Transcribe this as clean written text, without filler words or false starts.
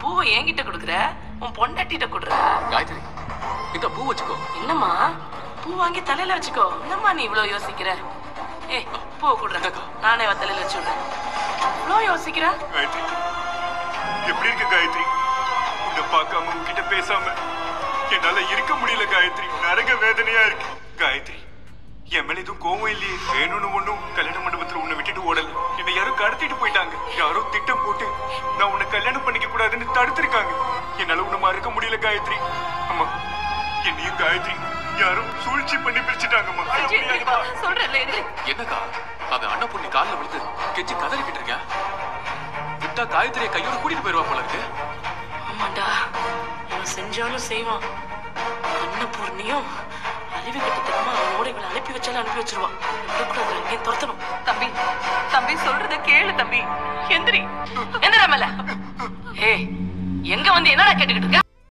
பூவை என்கிட்ட கொடுக்குற? உன் பொண்டாட்டிட்ட கொடுற. காயத்ரி, இந்த பூ வச்சுக்கோ. என்னம்மா பூ வாங்கி தலையில வச்சுக்கோ. என்னம்மா நீ இவ்வளவு யோசிக்கிற? ஏய் பூவை கொடுற, நானே தலையில வச்சு விடுறேன். இவ்வளவு யோசிக்கிற? காயத்ரி, எப்படி இருக்க காயத்ரி? உன்னை பார்க்காம உன்கிட்ட பேசாம என்னால இருக்க முடியல காயத்ரி. நரக வேதனையா இருக்கு காயத்ரி. என் மேல எதுவும் கோவம் இல்லையே. வேணும்னு ஒண்ணும் கல்யாண மண்டபத்துல உன்னை விட்டுட்டு ஓடல. என்னை யாரோ கடத்திட்டு போயிட்டாங்க. யாரோ திட்டம் போட்டு நான் உன்னை கல்யாணம் பண்ணிக்க கூடாதுன்னு தடுத்திருக்காங்க. என்னால உன்னை மறக்க முடியல காயத்ரி. அம்மா, என்னையும் காயத்ரி யாரும் சூழ்ச்சி பண்ணி பிரிச்சுட்டாங்கம்மா. சொல்றேன்ல எந்திரி. என்னக்கா அவன் அண்ணன் பொண்ணு காலில் விழுந்து கெஞ்சி கதறிக்கிட்டு இருக்கேன். விட்டா காயத்ரியை கையோட கூட்டிட்டு போயிருவா போல இருக்கு. ஆமாண்டா, அவன் செஞ்சாலும் செய்வான். அன்னபூர்ணியும் அழிவு கட்டத்தனமா அவனோட இவளை அனுப்பி வச்சாலும் அனுப்பி வச்சிருவான். விடக்கூடாது, அங்கேயும் துரத்தணும். தம்பி தம்பி சொல்றத கேளு தம்பி. எந்திரி, எந்திரா மேல. ஏய், எங்க வந்து என்னடா கேட்டுக்கிட்டு இருக்க?